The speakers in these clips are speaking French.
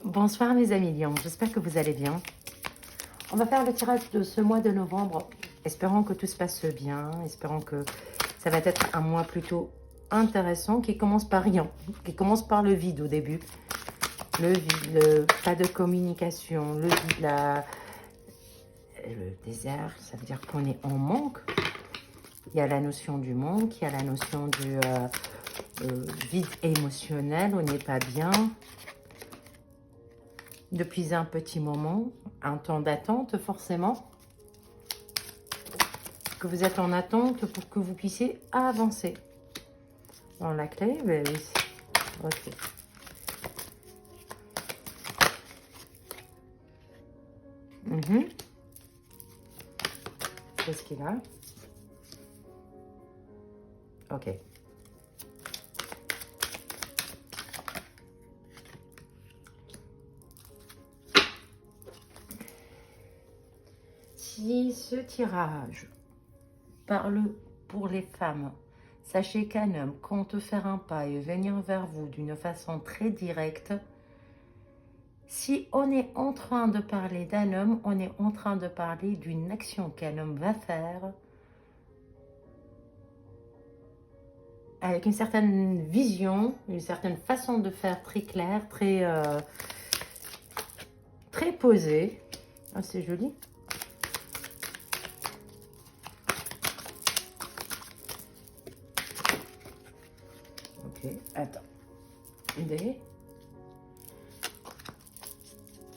Bonsoir mes amis Lions, j'espère que vous allez bien. On va faire le tirage de ce mois de novembre, espérant que tout se passe bien, espérant que ça va être un mois plutôt intéressant qui commence par rien, qui commence par le vide au début. Le vide, pas de communication, le vide, le désert, ça veut dire qu'on est en manque. Il y a la notion du manque, il y a la notion du vide émotionnel, on n'est pas bien. Depuis un petit moment, un temps d'attente forcément, que vous êtes en attente pour que vous puissiez avancer. Dans la clé, ben oui. Ok. Qu'est-ce qu'il a? Ok. Si ce tirage parle pour les femmes, sachez qu'un homme compte faire un pas et venir vers vous d'une façon très directe. Si on est en train de parler d'un homme, on est en train de parler d'une action qu'un homme va faire avec une certaine vision, une certaine façon de faire très claire, très posée. Ah, c'est joli. Ok, attends. D.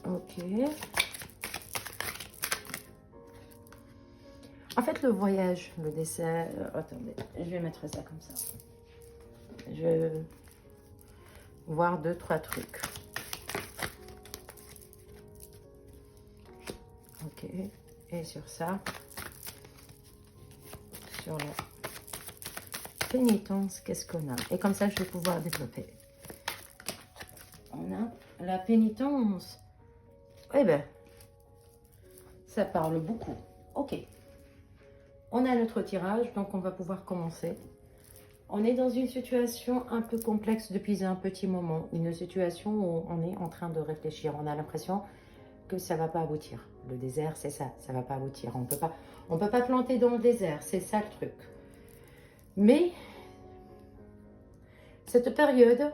Ok. En fait, le voyage, le dessert... attendez, je vais mettre ça comme ça. Je vais voir 2-3 trucs. Ok. Et sur ça, sur la pénitence, qu'est-ce qu'on a? Et comme ça, je vais pouvoir développer. On a la pénitence. Eh ben, ça parle beaucoup. Ok. On a notre tirage, donc on va pouvoir commencer. On est dans une situation un peu complexe depuis un petit moment. Une situation où on est en train de réfléchir. On a l'impression que ça ne va pas aboutir. Le désert, c'est ça. Ça ne va pas aboutir. On peut pas planter dans le désert. C'est ça le truc. Mais cette période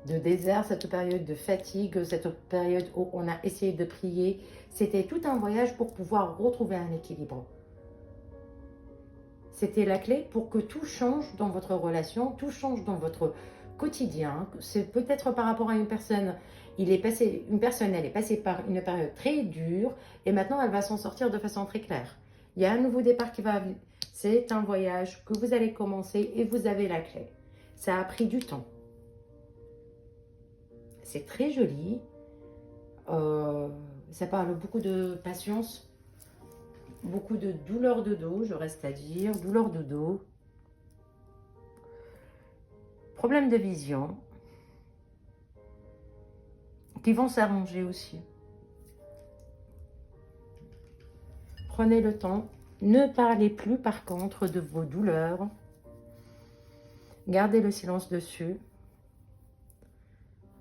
de désert, cette période de fatigue, cette période où on a essayé de prier, c'était tout un voyage pour pouvoir retrouver un équilibre. C'était la clé pour que tout change dans votre relation, tout change dans votre quotidien. C'est peut-être par rapport à une personne, elle est passée par une période très dure et maintenant elle va s'en sortir de façon très claire. Il y a un nouveau départ qui va arriver. C'est un voyage que vous allez commencer et vous avez la clé. Ça a pris du temps. C'est très joli. Ça parle beaucoup de patience. Beaucoup de douleur de dos, je reste à dire, douleur de dos. Problème de vision. Qui vont s'arranger aussi. Prenez le temps. Ne parlez plus par contre de vos douleurs. Gardez le silence dessus.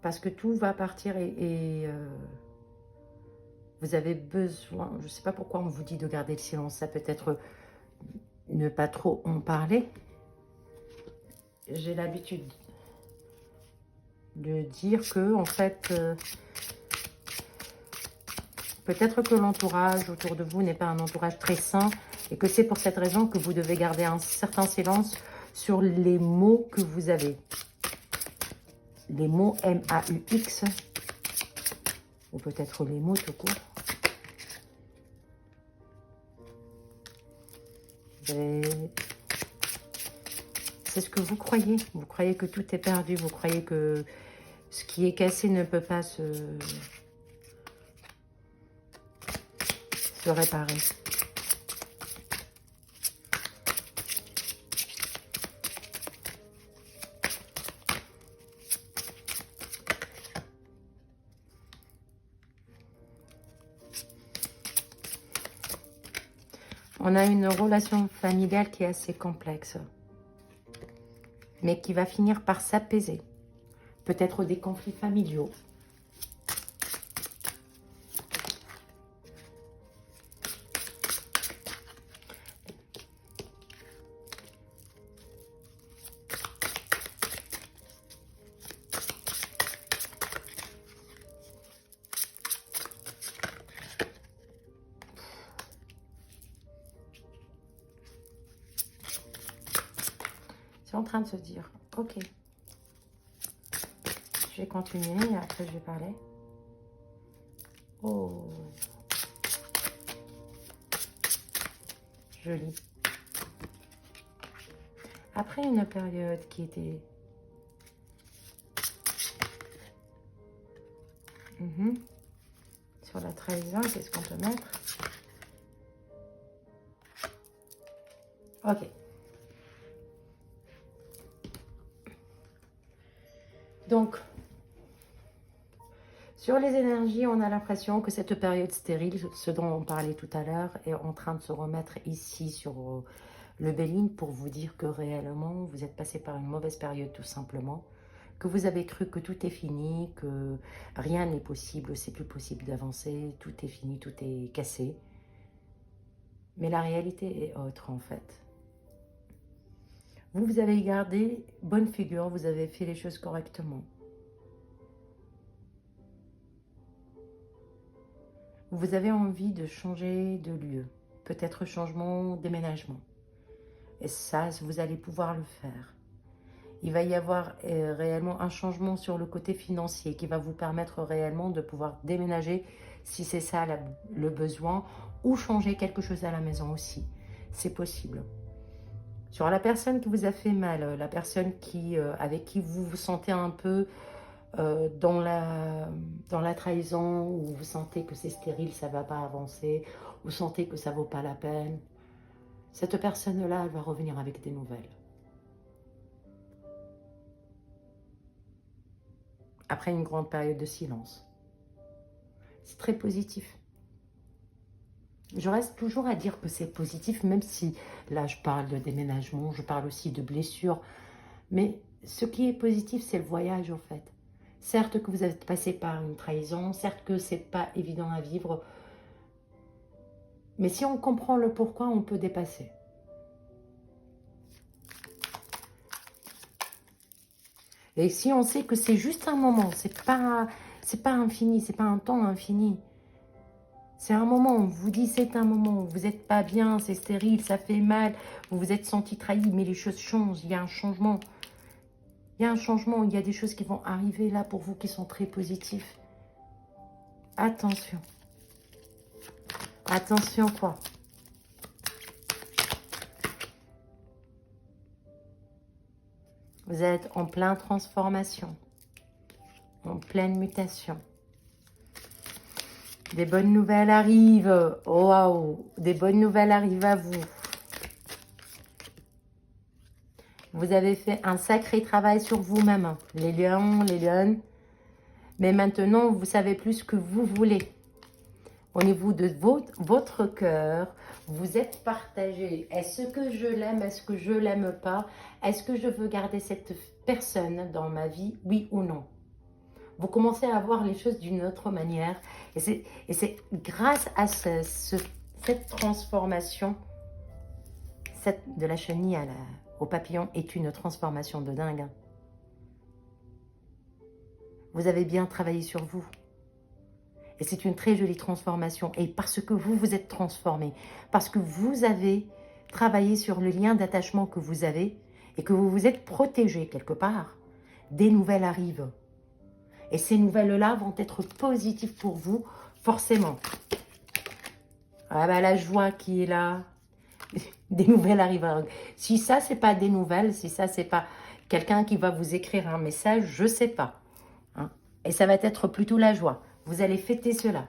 Parce que tout va partir et vous avez besoin, je ne sais pas pourquoi on vous dit de garder le silence, ça peut être ne pas trop en parler. J'ai l'habitude de dire que, en fait, peut-être que l'entourage autour de vous n'est pas un entourage très sain et que c'est pour cette raison que vous devez garder un certain silence sur les mots que vous avez. Les mots M-A-U-X ou peut-être les mots tout court. C'est ce que vous croyez. Vous croyez que tout est perdu. Vous croyez que ce qui est cassé ne peut pas se réparer. On a une relation familiale qui est assez complexe, mais qui va finir par s'apaiser. Peut-être des conflits familiaux, train de se dire, ok, je vais continuer et après je vais parler. Oh, joli. Après une période qui était... Sur la trahison, qu'est-ce qu'on peut mettre? Ok. Donc, sur les énergies, on a l'impression que cette période stérile, ce dont on parlait tout à l'heure, est en train de se remettre ici sur le Béline pour vous dire que réellement, vous êtes passé par une mauvaise période tout simplement, que vous avez cru que tout est fini, que rien n'est possible, c'est plus possible d'avancer, tout est fini, tout est cassé. Mais la réalité est autre en fait. Vous avez gardé bonne figure, vous avez fait les choses correctement. Vous avez envie de changer de lieu, peut-être changement, déménagement. Et ça, vous allez pouvoir le faire. Il va y avoir réellement un changement sur le côté financier qui va vous permettre réellement de pouvoir déménager si c'est ça le besoin ou changer quelque chose à la maison aussi. C'est possible. Sur la personne qui vous a fait mal, la personne avec qui vous vous sentez un peu dans la trahison, où vous sentez que c'est stérile, ça ne va pas avancer, vous sentez que ça ne vaut pas la peine, cette personne-là, elle va revenir avec des nouvelles. Après une grande période de silence. C'est très positif. Je reste toujours à dire que c'est positif, même si là je parle de déménagement, je parle aussi de blessures. Mais ce qui est positif, c'est le voyage en fait. Certes que vous êtes passé par une trahison, certes que c'est pas évident à vivre, mais si on comprend le pourquoi, on peut dépasser. Et si on sait que c'est juste un moment, c'est pas infini, c'est pas un temps infini. C'est un moment, on vous dit c'est un moment, vous n'êtes pas bien, c'est stérile, ça fait mal, vous vous êtes senti trahi, mais les choses changent, il y a un changement. Il y a un changement, il y a des choses qui vont arriver là pour vous qui sont très positifs. Attention. Attention quoi? Vous êtes en pleine transformation, en pleine mutation. Des bonnes nouvelles arrivent. Oh, waouh, des bonnes nouvelles arrivent à vous. Vous avez fait un sacré travail sur vous-même, les lions, les lionnes. Mais maintenant, vous savez plus ce que vous voulez. Au niveau de votre cœur, vous êtes partagé. Est-ce que je l'aime? Est-ce que je l'aime pas? Est-ce que je veux garder cette personne dans ma vie? Oui ou non? Vous commencez à voir les choses d'une autre manière. Et c'est grâce à cette transformation, de la chenille au papillon est une transformation de dingue. Vous avez bien travaillé sur vous. Et c'est une très jolie transformation. Et parce que vous vous êtes transformé, parce que vous avez travaillé sur le lien d'attachement que vous avez et que vous vous êtes protégé quelque part, des nouvelles arrivent. Et ces nouvelles-là vont être positives pour vous, forcément. Ah bah la joie qui est là, des nouvelles arrivent. Si ça, c'est pas des nouvelles, si ça, c'est pas quelqu'un qui va vous écrire un message, je sais pas. Hein. Et ça va être plutôt la joie. Vous allez fêter cela.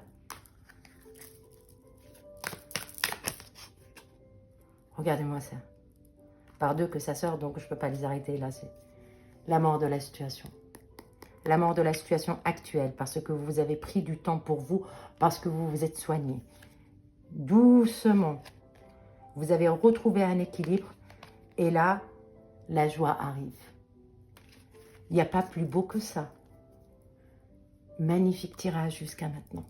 Regardez-moi ça. Par deux que ça sort, donc je ne peux pas les arrêter. Là, c'est la mort de la situation. La mort de la situation actuelle, parce que vous avez pris du temps pour vous, parce que vous vous êtes soigné. Doucement, vous avez retrouvé un équilibre, et là, la joie arrive. Il n'y a pas plus beau que ça. Magnifique tirage jusqu'à maintenant.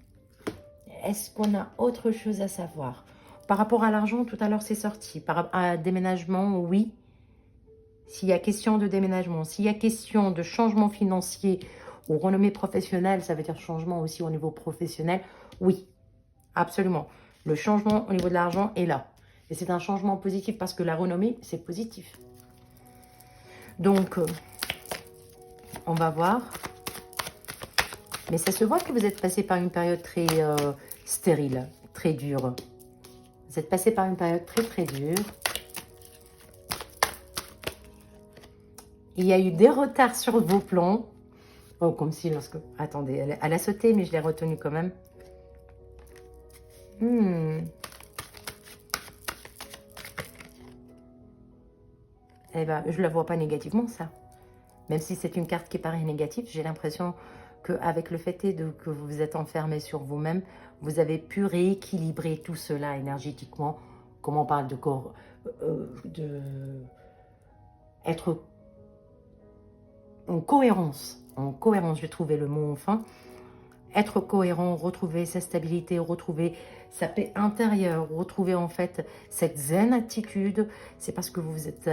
Est-ce qu'on a autre chose à savoir? Par rapport à l'argent, tout à l'heure, c'est sorti. Par rapport à déménagement, oui. S'il y a question de déménagement, s'il y a question de changement financier ou renommée professionnelle, ça veut dire changement aussi au niveau professionnel, oui, absolument. Le changement au niveau de l'argent est là. Et c'est un changement positif parce que la renommée, c'est positif. Donc, on va voir. Mais ça se voit que vous êtes passé par une période très stérile, très dure. Vous êtes passé par une période très très dure. Il y a eu des retards sur vos plans. Oh, comme si lorsque... Attendez, elle a sauté, mais je l'ai retenue quand même. Eh ben, je ne la vois pas négativement, ça. Même si c'est une carte qui paraît négative, j'ai l'impression qu'avec le fait que vous vous êtes enfermé sur vous-même, vous avez pu rééquilibrer tout cela énergétiquement. Comme on parle de corps, être en cohérence. En cohérence, je vais trouver le mot enfin. Être cohérent, retrouver sa stabilité, retrouver sa paix intérieure, retrouver en fait cette zen attitude. C'est parce que vous vous êtes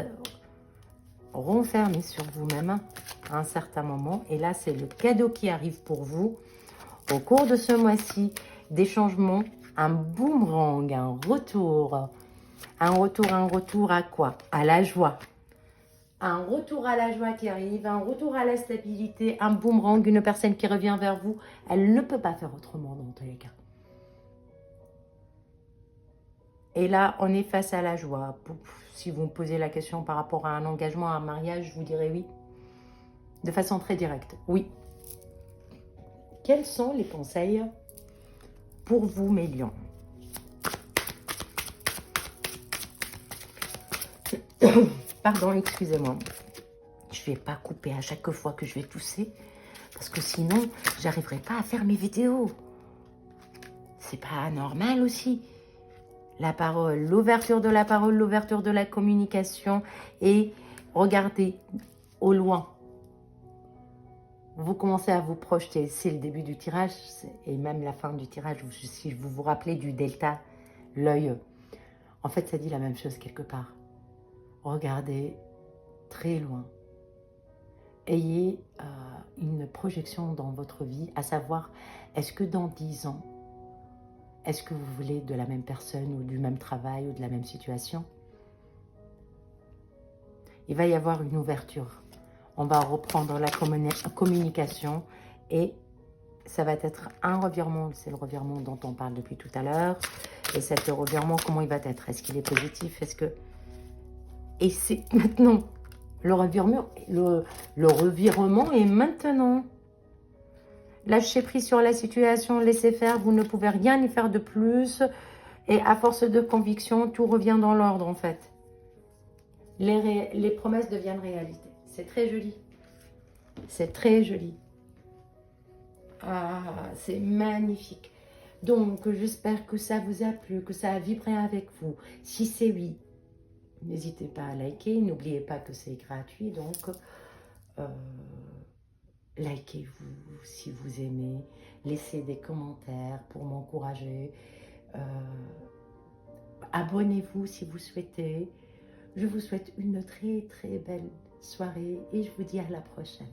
renfermé sur vous-même à un certain moment. Et là, c'est le cadeau qui arrive pour vous. Au cours de ce mois-ci, des changements, un boomerang, un retour. Un retour à quoi? À la joie. Un retour à la joie qui arrive, un retour à la stabilité, un boomerang, une personne qui revient vers vous. Elle ne peut pas faire autrement dans tous les cas. Et là, on est face à la joie. Si vous me posez la question par rapport à un engagement, à un mariage, je vous dirais oui. De façon très directe, oui. Quels sont les conseils pour vous, mes lions? Pardon, excusez-moi. Je ne vais pas couper à chaque fois que je vais tousser, parce que sinon, j'arriverai pas à faire mes vidéos. C'est pas normal aussi. La parole, l'ouverture de la parole, l'ouverture de la communication, et regardez au loin. Vous commencez à vous projeter. C'est le début du tirage et même la fin du tirage. Si vous vous rappelez du delta, l'œil, en fait, ça dit la même chose quelque part. Regardez très loin. Ayez une projection dans votre vie, à savoir, est-ce que dans 10 ans, est-ce que vous voulez de la même personne ou du même travail ou de la même situation? Il va y avoir une ouverture. On va reprendre la communication et ça va être un revirement. C'est le revirement dont on parle depuis tout à l'heure. Et cet revirement, comment il va être? Est-ce qu'il est positif? Est-ce que... Et c'est maintenant. Le revirement est maintenant. Lâchez prise sur la situation, laissez faire. Vous ne pouvez rien y faire de plus. Et à force de conviction, tout revient dans l'ordre en fait. Les promesses deviennent réalité. C'est très joli. C'est très joli. Ah, c'est magnifique. Donc, j'espère que ça vous a plu, que ça a vibré avec vous. Si c'est oui, n'hésitez pas à liker. N'oubliez pas que c'est gratuit. Donc, likez-vous si vous aimez. Laissez des commentaires pour m'encourager. Abonnez-vous si vous souhaitez. Je vous souhaite une très très belle soirée et je vous dis à la prochaine.